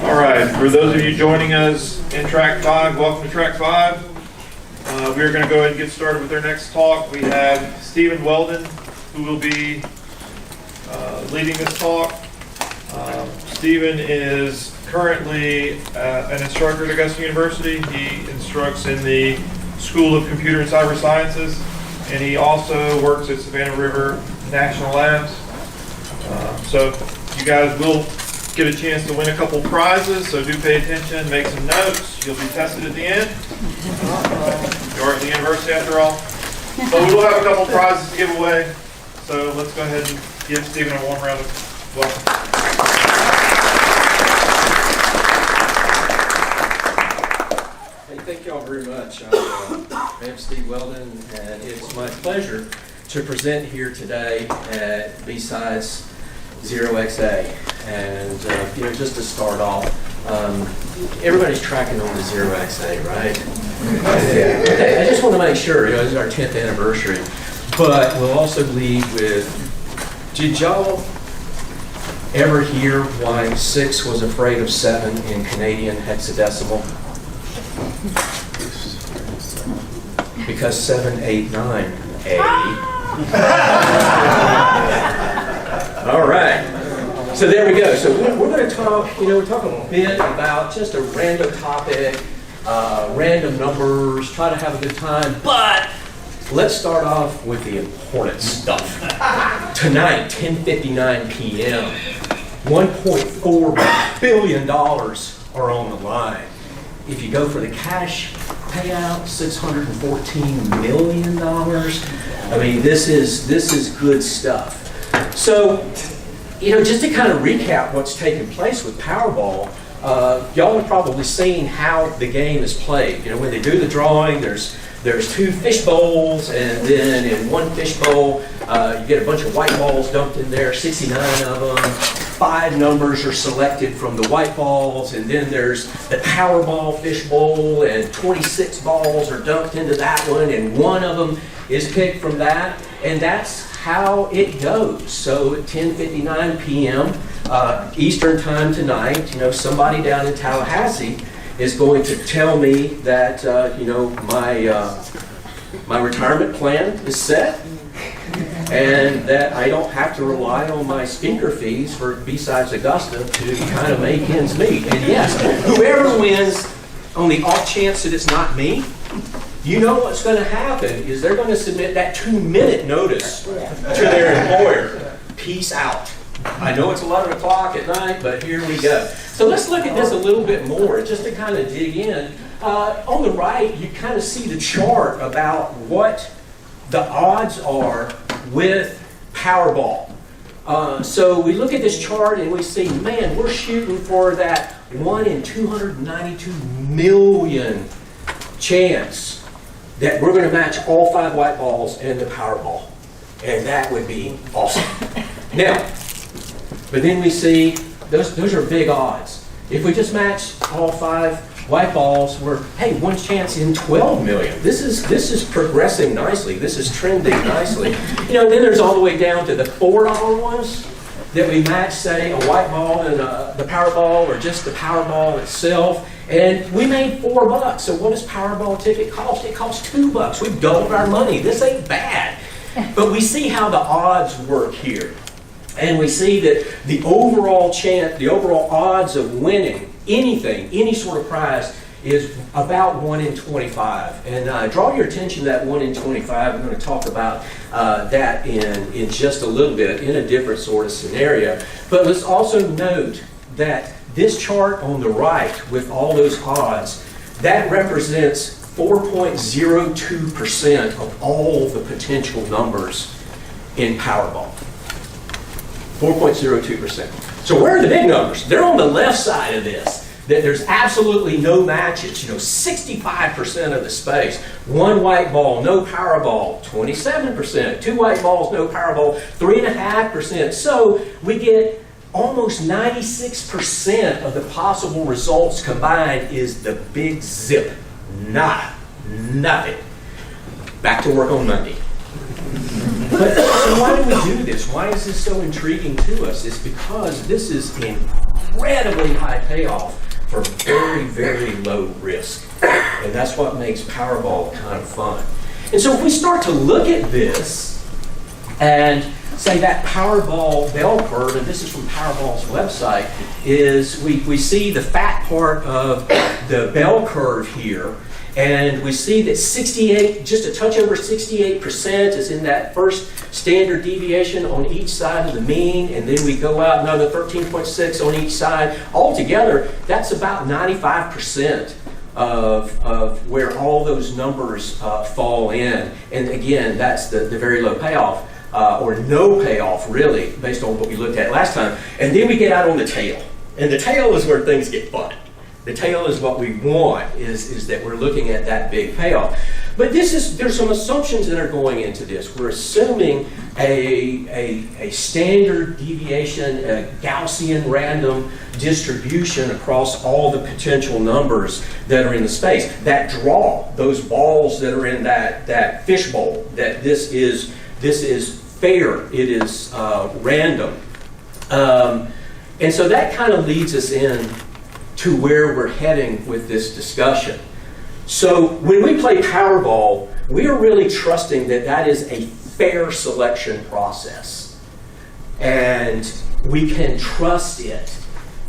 All right, for those of you joining us in Track 5, welcome to Track 5. We're going to go ahead and get started with our next talk. We have Stephen Weldon, who will be leading this talk. Stephen is currently an instructor at Augusta University. He instructs in the School of Computer and Cyber Sciences, and he also works at Savannah River National Labs. So you guys will get a chance to win a couple prizes, so do pay attention, make some notes. You'll be tested at the end. You are at the university after all. But we will have a couple prizes to give away, so let's go ahead and give Stephen a warm round of welcome. Hey, thank you all very much. I'm Steve Weldon, and it's my pleasure to present here today at B-Sides 0XA. And just to start off, everybody's tracking on the 0XA, right? Yeah. Okay, I just want to make sure, this is our 10th anniversary, but we'll also lead with, did y'all ever hear why 6 was afraid of 7 in Canadian hexadecimal? Because 7, 8, 9, A. All right. So there we go. So we're going to talk, we're talking a bit about just a random topic, random numbers, try to have a good time, but let's start off with the important stuff. Tonight, 10:59 p.m., $1.4 billion are on the line. If you go for the cash payout, $614 million. I mean, this is good stuff. So, just to kind of recap what's taking place with Powerball, y'all have probably seen how the game is played. When they do the drawing, there's 2 fish bowls, and then in one fish bowl, you get a bunch of white balls dumped in there, 69 of them. 5 numbers are selected from the white balls, and then there's the Powerball fish bowl, and 26 balls are dumped into that one, and one of them is picked from that, and that's how it goes. So at 10:59 p.m. Eastern time tonight, somebody down in Tallahassee is going to tell me that my retirement plan is set, and that I don't have to rely on my speaker fees for B-Sides Augusta to kind of make ends meet. And yes, whoever wins, on the off chance that it's not me, what's going to happen is they're going to submit that 2-minute notice to their employer. Peace out. I know it's 11 o'clock at night, but here we go. So let's look at this a little bit more, just to kind of dig in. On the right, you kind of see the chart about what the odds are with Powerball. So we look at this chart and we see, man, we're shooting for that 1 in 292 million chance that we're going to match all 5 white balls in the Powerball. And that would be awesome. Now, but then we see, those are big odds. If we just match all 5 white balls, we're, hey, 1 chance in 12 million. This is progressing nicely. This is trending nicely. Then there's all the way down to the $4 ones that we match, say, a white ball and the Powerball, or just the Powerball itself. And we made $4. So what does Powerball ticket cost? It costs $2. We've doubled our money. This ain't bad. But we see how the odds work here. And we see that the overall chance, the overall odds of winning anything, any sort of prize, is about 1 in 25. And draw your attention to that 1 in 25. I'm going to talk about that in just a little bit, in a different sort of scenario. But let's also note that this chart on the right, with all those odds, that represents 4.02% of all the potential numbers in Powerball. 4.02%. So where are the big numbers? They're on the left side of this. That there's absolutely no matches. 65% of the space. 1 white ball, no Powerball, 27%. 2 white balls, no Powerball, 3.5%. So we get almost 96% of the possible results combined is the big zip. Nada. Nothing. Back to work on Monday. But so why do we do this? Why is this so intriguing to us? It's because this is incredibly high payoff for very, very low risk. And that's what makes Powerball kind of fun. And so if we start to look at this and say that Powerball bell curve, and this is from Powerball's website, is we see the fat part of the bell curve here, and we see that 68, just a touch over 68% is in that first standard deviation on each side of the mean, and then we go out another 13.6 on each side. Altogether, that's about 95% of where all those numbers fall in. And again, that's the very low payoff. Or no payoff, really, based on what we looked at last time. And then we get out on the tail. And the tail is where things get fun. The tail is what we want, is that we're looking at that big payoff. But there's some assumptions that are going into this. We're assuming a standard deviation, a Gaussian random distribution across all the potential numbers that are in the space. That draw, those balls that are in that fishbowl, that this is fair, it is random. And so that kind of leads us in to where we're heading with this discussion. So when we play Powerball, we are really trusting that that is a fair selection process. And we can trust it.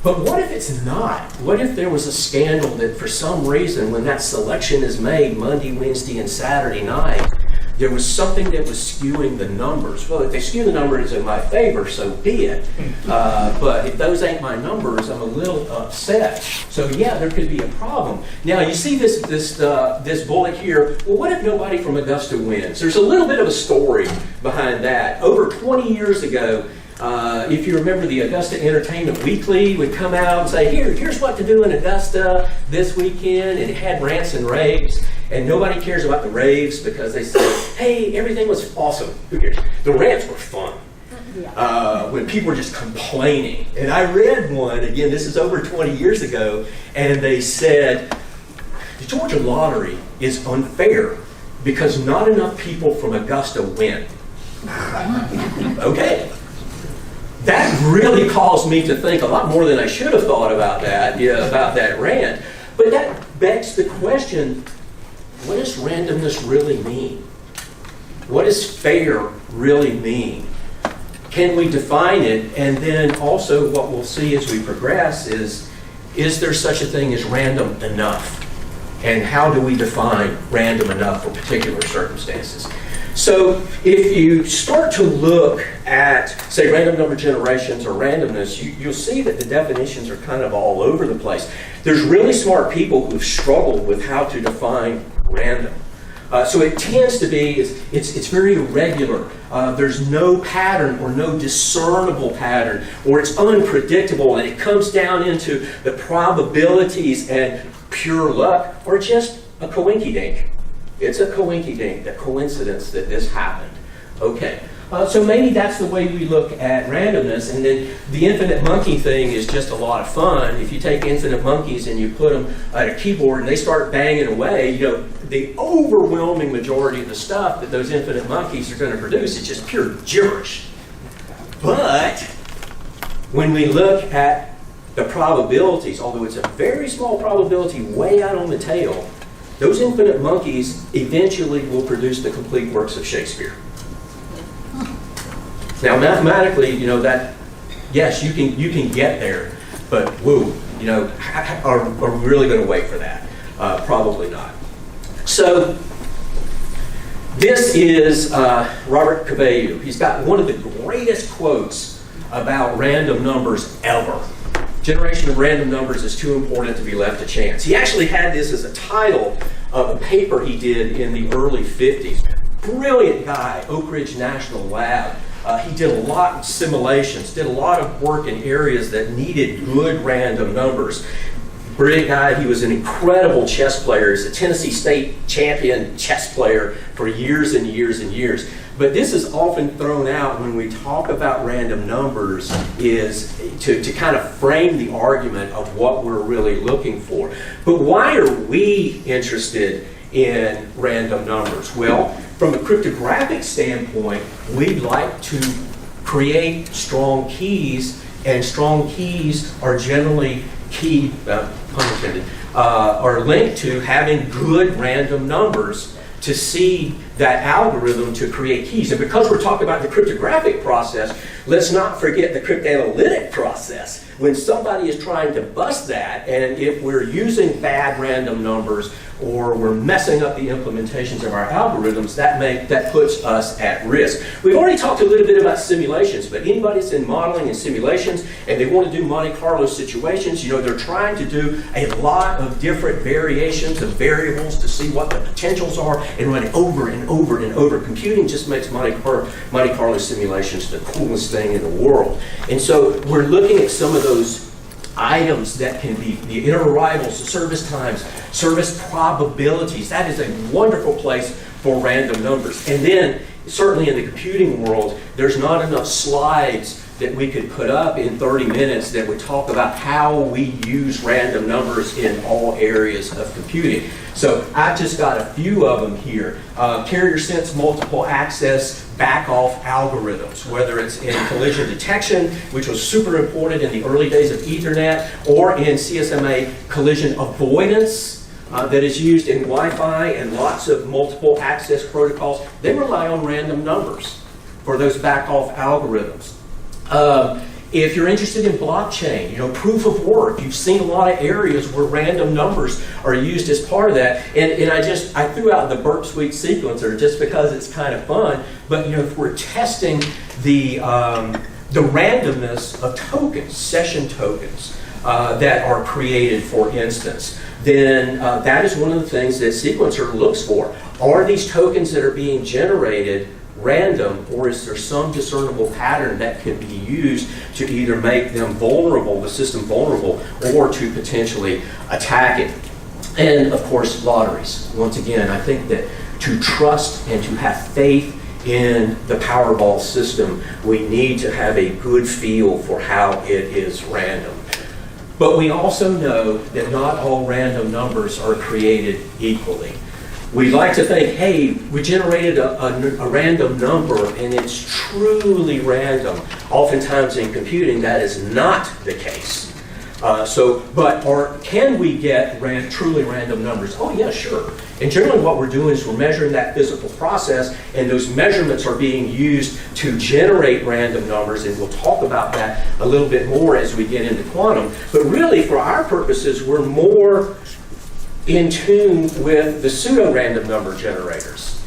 But what if it's not? What if there was a scandal that for some reason when that selection is made Monday, Wednesday, and Saturday night, there was something that was skewing the numbers? Well, if they skew the numbers in my favor, so be it. But if those ain't my numbers, I'm a little upset. So yeah, there could be a problem. Now you see this bullet here. Well, what if nobody from Augusta wins? There's a little bit of a story behind that. Over 20 years ago, if you remember, the Augusta Entertainment Weekly would come out and say, here's what to do in Augusta this weekend, and it had rants and raves. And nobody cares about the raves because they say, hey, everything was awesome. Who cares? The rants were fun. When people were just complaining. And I read one, again, this is over 20 years ago, and they said, the Georgia lottery is unfair because not enough people from Augusta win. Okay. That really caused me to think a lot more than I should have thought about that rant. But that begs the question, what does randomness really mean? What does fair really mean? Can we define it? And then also what we'll see as we progress is there such a thing as random enough? And how do we define random enough for particular circumstances? So if you start to look at, say, random number generations or randomness, you'll see that the definitions are kind of all over the place. There's really smart people who've struggled with how to define random. So it tends to be, it's very irregular. There's no pattern or no discernible pattern, or it's unpredictable, and it comes down into the probabilities and pure luck, or just a coinkydink. It's a coinkydink, the coincidence that this happened. Okay, so maybe that's the way we look at randomness, and then the infinite monkey thing is just a lot of fun. If you take infinite monkeys and you put them at a keyboard and they start banging away, the overwhelming majority of the stuff that those infinite monkeys are going to produce is just pure gibberish. But when we look at the probabilities, although it's a very small probability way out on the tail, those infinite monkeys eventually will produce the complete works of Shakespeare. Now, mathematically, that yes, you can get there, but whoa, are we really going to wait for that? Probably not. So this is Robert Coveyou. He's got one of the greatest quotes about random numbers ever. Generation of random numbers is too important to be left to chance. He actually had this as a title of a paper he did in the early 50s. Brilliant guy, Oak Ridge National Lab. He did a lot of simulations, did a lot of work in areas that needed good random numbers. Brilliant guy. He was an incredible chess player. He's a Tennessee State champion chess player for years and years and years. But this is often thrown out when we talk about random numbers, is to kind of frame the argument of what we're really looking for. But why are we interested in random numbers? Well, from a cryptographic standpoint, we'd like to create strong keys And strong keys are generally pun intended, are linked to having good random numbers to see that algorithm to create keys. And because we're talking about the cryptographic process, let's not forget the cryptanalytic process. When somebody is trying to bust that, and if we're using bad random numbers or we're messing up the implementations of our algorithms, that puts us at risk. We've already talked a little bit about simulations, but anybody that's in modeling and simulations and they want to do Monte Carlo situations, they're trying to do a lot of different variations of variables to see what the potentials are and run it over and over and over. Computing just makes Monte Carlo simulations the coolest thing in the world. And so we're looking at some of those items that can be the interarrivals, the service times, service probabilities. That is a wonderful place for random numbers. And then, certainly in the computing world, there's not enough slides that we could put up in 30 minutes that would talk about how we use random numbers in all areas of computing. So I've just got a few of them here. Carrier sense multiple access back-off algorithms, whether it's in collision detection, which was super important in the early days of Ethernet, or in CSMA collision avoidance, that is used in Wi-Fi and lots of multiple access protocols. They rely on random numbers for those back-off algorithms. If you're interested in blockchain, proof of work, you've seen a lot of areas where random numbers are used as part of that. And I threw out the burp suite sequencer just because it's kind of fun. But if we're testing the randomness of tokens, session tokens that are created, for instance, then that is one of the things that sequencer looks for. Are these tokens that are being generated random, or is there some discernible pattern that can be used to either make them vulnerable, the system vulnerable, or to potentially attack it? And of course, lotteries. Once again, I think that to trust and to have faith in the Powerball system, we need to have a good feel for how it is random. But we also know that not all random numbers are created equally. We like to think, hey, we generated a random number and it's truly random. Oftentimes in computing, that is not the case. Can we get truly random numbers? Oh, yeah, sure. And generally what we're doing is we're measuring that physical process, and those measurements are being used to generate random numbers, and we'll talk about that a little bit more as we get into quantum. But really, for our purposes, we're more in tune with the pseudo-random number generators.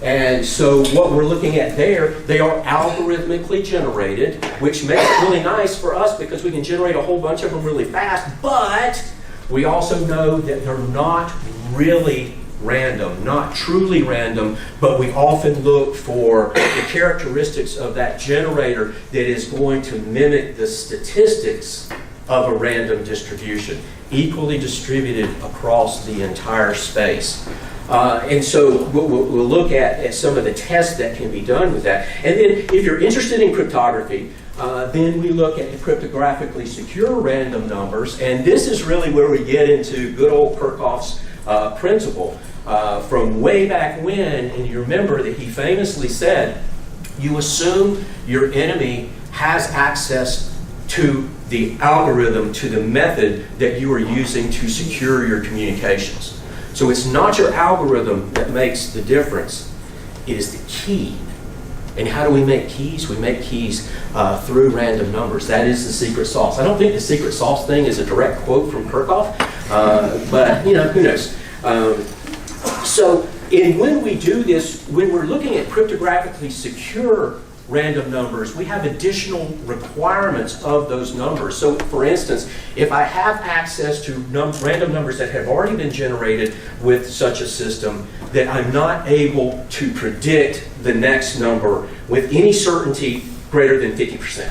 And so what we're looking at there, they are algorithmically generated, which makes it really nice for us because we can generate a whole bunch of them really fast, but we also know that they're not really random, not truly random, but we often look for the characteristics of that generator that is going to mimic the statistics of a random distribution, equally distributed across the entire space. And so we'll look at some of the tests that can be done with that. And then if you're interested in cryptography, then we look at the cryptographically secure random numbers. And this is really where we get into good old Kirchhoff's principle from way back when. And you remember that he famously said, you assume your enemy has access to the algorithm, to the method that you are using to secure your communications. So it's not your algorithm that makes the difference, it is the key. And how do we make keys? We make keys through random numbers. That is the secret sauce. I don't think the secret sauce thing is a direct quote from Kirchhoff, but who knows. When we do this, when we're looking at cryptographically secure random numbers, we have additional requirements of those numbers. So, for instance, if I have access to random numbers that have already been generated with such a system, that I'm not able to predict the next number with any certainty greater than 50%.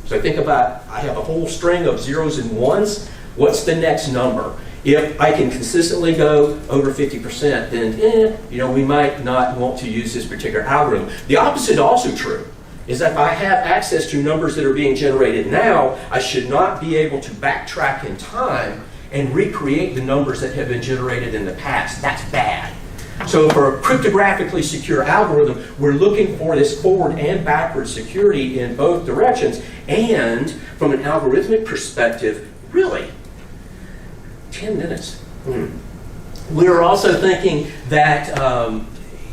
So think about, I have a whole string of zeros and ones. What's the next number? If I can consistently go over 50%, then we might not want to use this particular algorithm. The opposite is also true, is that if I have access to numbers that are being generated now, I should not be able to backtrack in time and recreate the numbers that have been generated in the past. That's bad. So for a cryptographically secure algorithm, we're looking for this forward and backward security in both directions. And from an algorithmic perspective, really, 10 minutes. We're also thinking that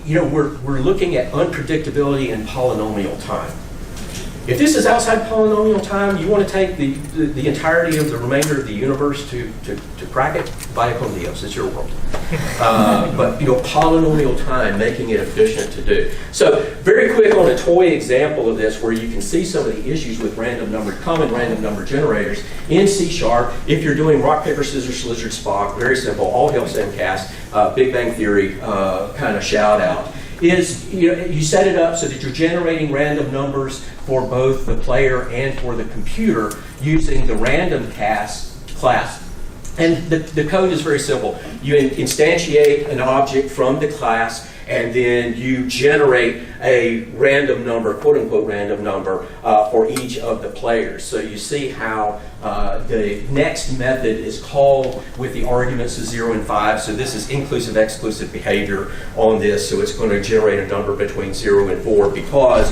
we're looking at unpredictability and polynomial time. If this is outside polynomial time, you want to take the entirety of the remainder of the universe to crack it, vaya con Dios, it's your world. But polynomial time, making it efficient to do. So very quick on a toy example of this where you can see some of the issues with common random number generators in C#. If you're doing rock, paper, scissors, lizard, Spock, very simple, all hail Samcast, Big Bang Theory kind of shout out. Is you set it up so that you're generating random numbers for both the player and for the computer using the random class. And the code is very simple. You instantiate an object from the class, and then you generate a random number, quote unquote random number, for each of the players. So you see how the next method is called with the arguments of 0 and 5. So this is inclusive exclusive behavior on this. So it's going to generate a number between 0 and 4 because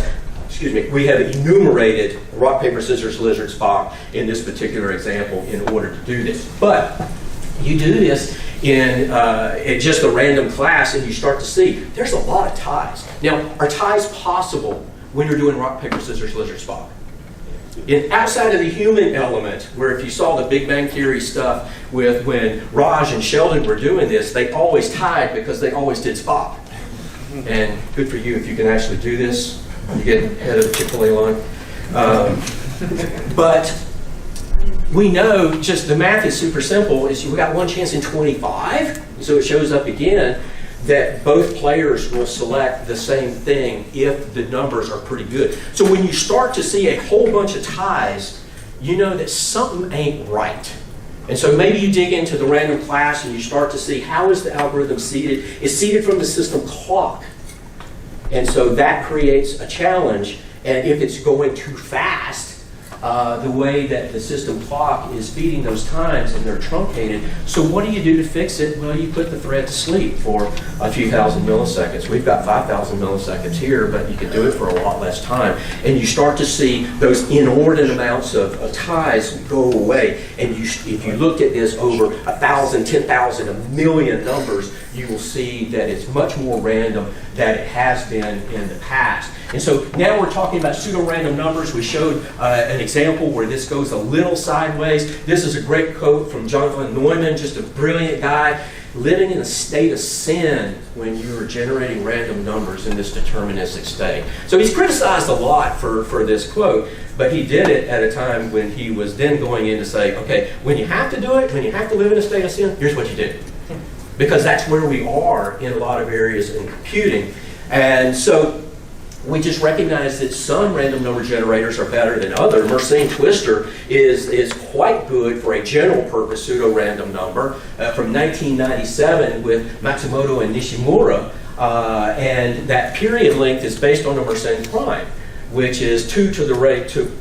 we have enumerated rock, paper, scissors, lizard, Spock in this particular example in order to do this. But you do this in just a random class and you start to see there's a lot of ties. Now, are ties possible when you're doing rock, paper, scissors, lizard, Spock? Outside of the human element, where if you saw the Big Bang Theory stuff with when Raj and Sheldon were doing this, they always tied because they always did Spock. And good for you if you can actually do this. You get ahead of the Chick-fil-A line. But we know just the math is super simple. Is we got 1 chance in 25, so it shows up again that both players will select the same thing if the numbers are pretty good. So when you start to see a whole bunch of ties, you know that something ain't right. And so maybe you dig into the random class and you start to see how is the algorithm seeded. It's seeded from the system clock. And so that creates a challenge. And if it's going too fast, the way that the system clock is feeding those times and they're truncated. So what do you do to fix it? Well, you put the thread to sleep for a few thousand milliseconds. We've got 5,000 milliseconds here, but you can do it for a lot less time. And you start to see those inordinate amounts of ties go away. And if you looked at this over 1,000, 10,000, 1 million numbers, you will see that it's much more random than it has been in the past. And so now we're talking about pseudo-random numbers. We showed an example where this goes a little sideways. This is a great quote from John von Neumann, just a brilliant guy, living in a state of sin when you are generating random numbers in this deterministic state. So he's criticized a lot for this quote, but he did it at a time when he was then going in to say, okay, when you have to do it, when you have to live in a state of sin, here's what you do. Because that's where we are in a lot of areas in computing. And so we just recognize that some random number generators are better than others. Mersenne Twister is quite good for a general purpose pseudo-random number from 1997 with Matsumoto and Nishimura. And that period length is based on a Mersenne prime, which is 2 to the raise to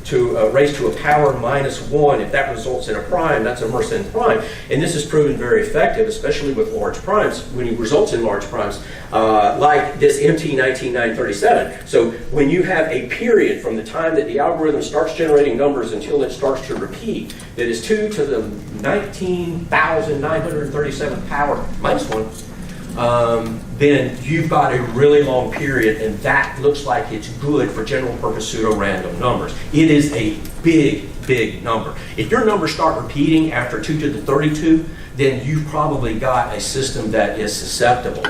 a power -1. If that results in a prime, that's a Mersenne prime. And this has proven very effective, especially with large primes, when it results in large primes, like this MT19937. So when you have a period from the time that the algorithm starts generating numbers until it starts to repeat, that is 2 to the 19,937th power -1, then you've got a really long period, and that looks like it's good for general purpose pseudo-random numbers. It is a big, big number. If your numbers start repeating after 2 to the 32, then you've probably got a system that is susceptible.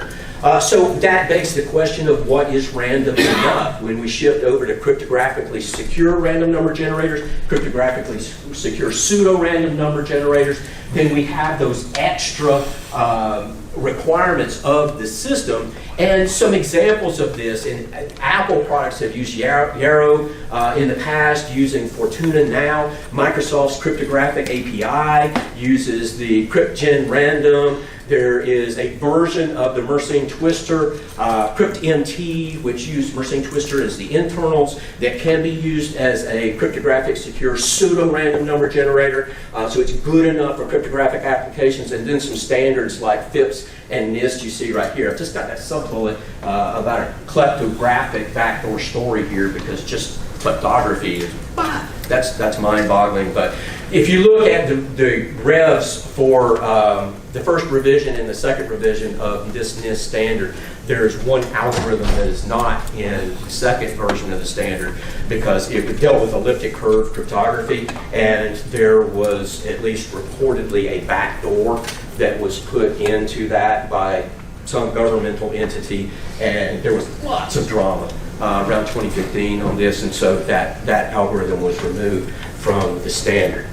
So that begs the question of what is random enough. When we shift over to cryptographically secure random number generators, cryptographically secure pseudo-random number generators, then we have those extra requirements of the system. And some examples of this, and Apple products have used Yarrow in the past, using Fortuna now. Microsoft's cryptographic API uses the CryptGen Random. There is a version of the Mersenne twistor, crypt-MT, which used Mersenne twistor as the internals, that can be used as a cryptographic secure pseudo-random number generator. So it's good enough for cryptographic applications, and then some standards like FIPS and NIST you see right here. I've just got that sub-bullet about a kleptographic backdoor story here, because just kleptography is, that's mind-boggling. But if you look at the revs for the first revision and the second revision of this NIST standard, there's one algorithm that is not in the second version of the standard, because it dealt with elliptic curve cryptography, and there was at least reportedly a backdoor that was put into that by some governmental entity, and there was lots of drama around 2015 on this, and so that algorithm was removed from the standard.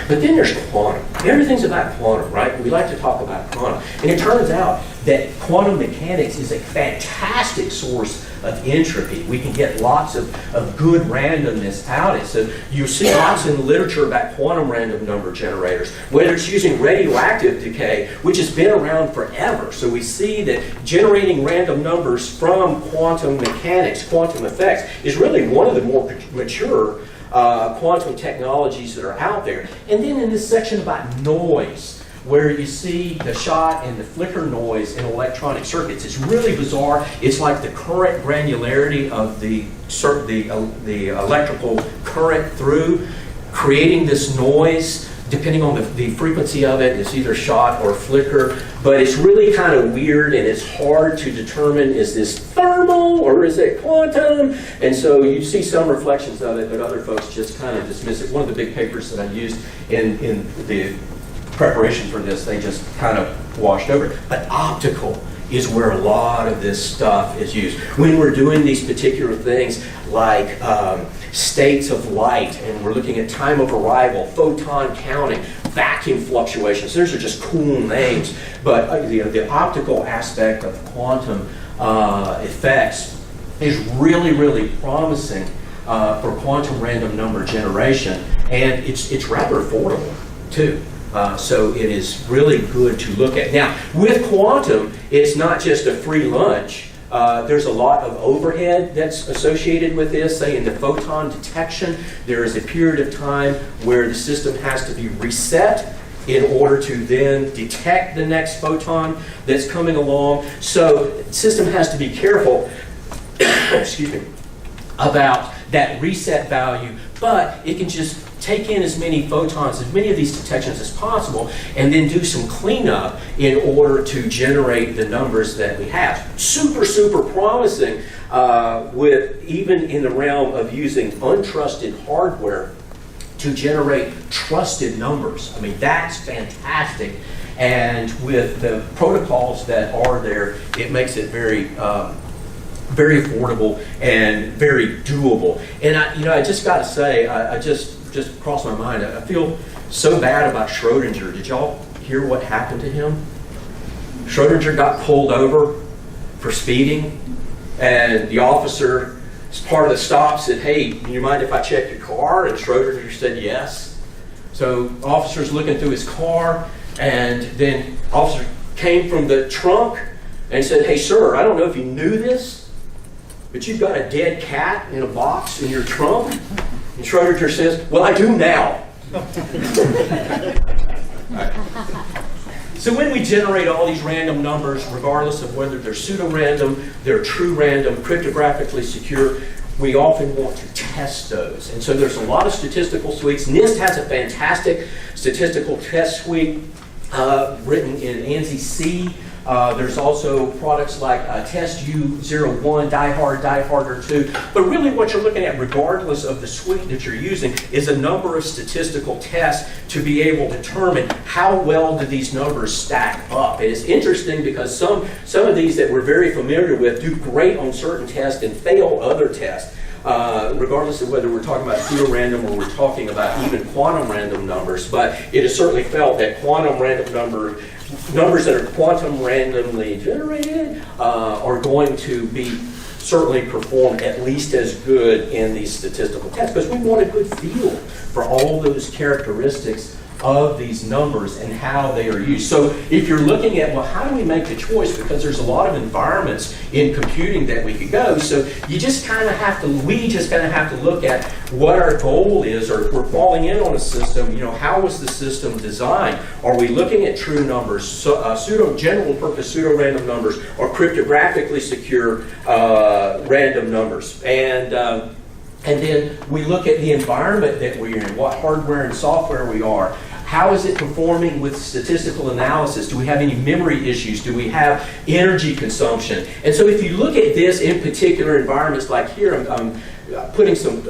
But then there's quantum. Everything's about quantum, right? We like to talk about quantum. And it turns out that quantum mechanics is a fantastic source of entropy. We can get lots of good randomness out of it. So you see lots in the literature about quantum random number generators, whether it's using radioactive decay, which has been around forever. So we see that generating random numbers from quantum mechanics, quantum effects, is really one of the more mature quantum technologies that are out there. And then in this section about noise, where you see the shot and the flicker noise in electronic circuits, it's really bizarre. It's like the current granularity of the electrical current through, creating this noise. Depending on the frequency of it, it's either shot or flicker, but it's really kind of weird, and it's hard to determine, is this thermal or is it quantum? And so you see some reflections of it, but other folks just kind of dismiss it. One of the big papers that I used in the preparation for this, they just kind of washed over it. But optical is where a lot of this stuff is used. When we're doing these particular things like states of light, and we're looking at time of arrival, photon counting, vacuum fluctuations, those are just cool names. But the optical aspect of quantum effects is really, really promising for quantum random number generation, and it's rather affordable too. So it is really good to look at. Now, with quantum, it's not just a free lunch. There's a lot of overhead that's associated with this. Say in the photon detection, there is a period of time where the system has to be reset in order to then detect the next photon that's coming along. So the system has to be careful excuse me, about that reset value, but it can just take in as many photons, as many of these detections as possible, and then do some cleanup in order to generate the numbers that we have. Super, super promising with even in the realm of using untrusted hardware to generate trusted numbers. I mean, that's fantastic. And with the protocols that are there, it makes it very very affordable and very doable. And I just got to say, I just crossed my mind. I feel so bad about Schrodinger. Did y'all hear what happened to him? Schrodinger got pulled over for speeding, and the officer, as part of the stop, said, "Hey, do you mind if I check your car?" And Schrodinger said yes. So officer's looking through his car, and then officer came from the trunk and said, "Hey, sir, I don't know if you knew this, but you've got a dead cat in a box in your trunk." And Schrodinger says, "Well, I do now." Right. So when we generate all these random numbers, regardless of whether they're pseudo-random, they're true random, cryptographically secure, we often want to test those. And so there's a lot of statistical suites. NIST has a fantastic statistical test suite written in ANSI C. There's also products like Test U01, Die Hard, Die Harder 2. But really what you're looking at, regardless of the suite that you're using, is a number of statistical tests to be able to determine how well do these numbers stack up. And it's interesting because some of these that we're very familiar with do great on certain tests and fail other tests. Regardless of whether we're talking about pseudo-random or we're talking about even quantum random numbers. But it is certainly felt that quantum random numbers that are quantum randomly generated are going to be certainly performed at least as good in these statistical tests, because we want a good feel for all those characteristics of these numbers and how they are used. So if you're looking at, well, how do we make the choice? Because there's a lot of environments in computing that we could go. So you just kind of have to, we just kind of have to look at what our goal is, or if we're falling in on a system, how was the system designed? Are we looking at true numbers, general purpose pseudo-random numbers, or cryptographically secure random numbers? And then we look at the environment that we're in, what hardware and software we are. How is it performing with statistical analysis? Do we have any memory issues? Do we have energy consumption? And so if you look at this in particular environments, like here, I'm putting some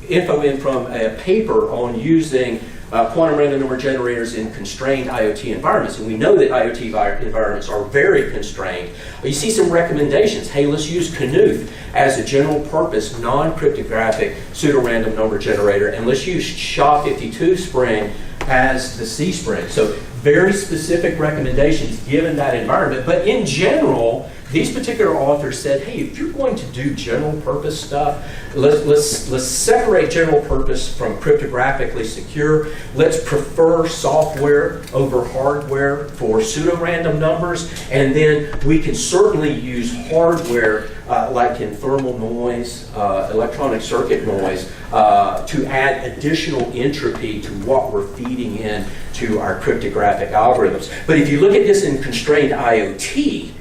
info in from a paper on using quantum random number generators in constrained IoT environments. And we know that IoT environments are very constrained. You see some recommendations. Hey, let's use Knuth as a general purpose, non-cryptographic pseudo-random number generator. And let's use SHA-52 spring as the C spring. So very specific recommendations given that environment. But in general, these particular authors said, hey, if you're going to do general purpose stuff, let's separate general purpose from cryptographically secure. Let's prefer software over hardware for pseudo-random numbers. And then we can certainly use hardware like in thermal noise, electronic circuit noise, to add additional entropy to what we're feeding in to our cryptographic algorithms. But if you look at this in constrained IoT,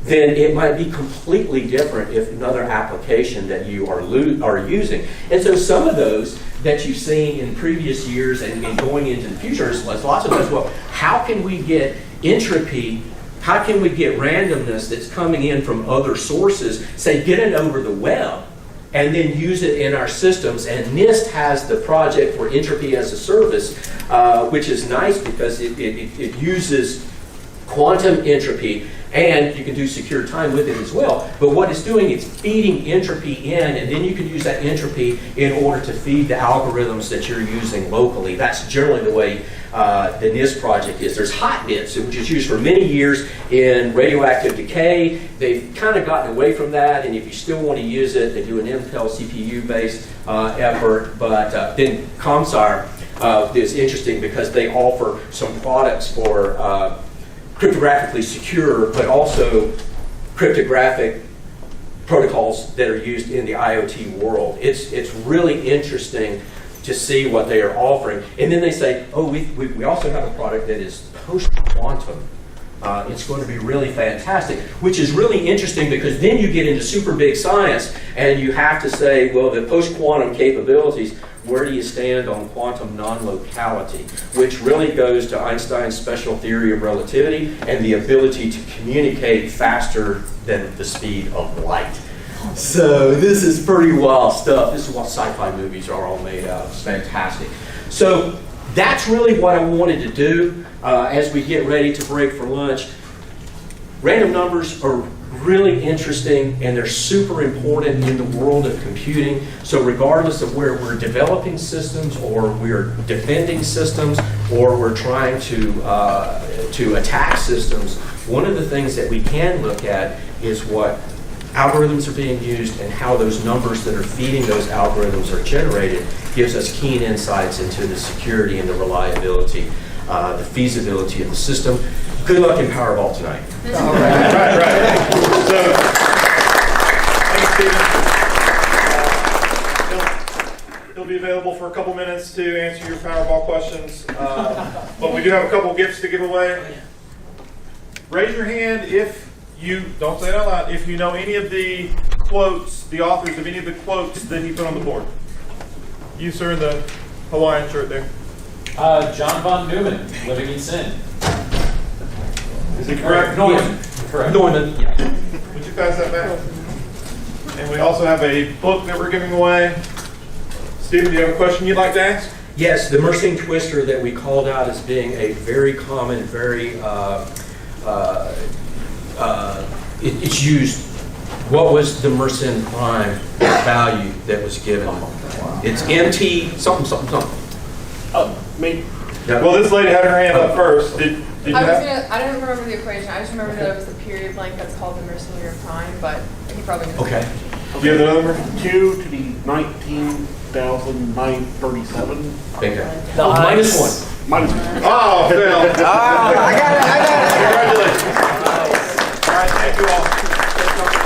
then it might be completely different if another application that you are using. And so some of those that you've seen in previous years and going into the future, is lots of those, well, how can we get entropy, how can we get randomness that's coming in from other sources, say get it over the web, and then use it in our systems? And NIST has the project for entropy as a service, which is nice because it uses quantum entropy, and you can do secure time with it as well. But what it's doing, it's feeding entropy in, and then you can use that entropy in order to feed the algorithms that you're using locally. That's generally the way the NIST project is. There's hot bits, which is used for many years in radioactive decay. They've kind of gotten away from that, and if you still want to use it, they do an Intel CPU-based effort. But then Coveyou is interesting because they offer some products for cryptographically secure, but also cryptographic protocols that are used in the IoT world. It's really interesting to see what they are offering. And then they say, oh, we also have a product that is post-quantum. It's going to be really fantastic, which is really interesting because then you get into super big science and you have to say, well, the post-quantum capabilities, where do you stand on quantum non-locality, which really goes to Einstein's special theory of relativity and the ability to communicate faster than the speed of light. So this is pretty wild stuff. This is what sci-fi movies are all made out of. It's fantastic. So that's really what I wanted to do as we get ready to break for lunch. Random numbers are really interesting and they're super important in the world of computing. So regardless of where we're developing systems or we're defending systems or we're trying to attack systems, one of the things that we can look at is what algorithms are being used and how those numbers that are feeding those algorithms are generated gives us keen insights into the security and the reliability, the feasibility of the system. Good luck in Powerball tonight. All right. So, thanks, Stephen. He'll be available for a couple minutes to answer your Powerball questions. But we do have a couple gifts to give away. Raise your hand if you, don't say it out loud, if you know any of the quotes, the authors of any of the quotes that he put on the board. You, sir, in the Hawaiian shirt there. John von Neumann, Living in Sin. Is he correct? Neumann. Correct. Neumann. Yeah. Would you pass that back? And we also have a book that we're giving away. Stephen, do you have a question you'd like to ask? Yes, the Mersenne twister that we called out as being a very common, very it's used. What was the Mersenne prime value that was given? It's MT something. Oh, me. Yep. Well, this lady had her hand up first. Did you have? I don't remember the equation. I just remember that it was the period blank that's called the Mercenary prime, but he probably knows. Okay. Do you have the number? 2 to the 19 1,937. Okay. Nice. Minus one. Minus. Oh, Phil. I got it. Congratulations. All right, thank you all.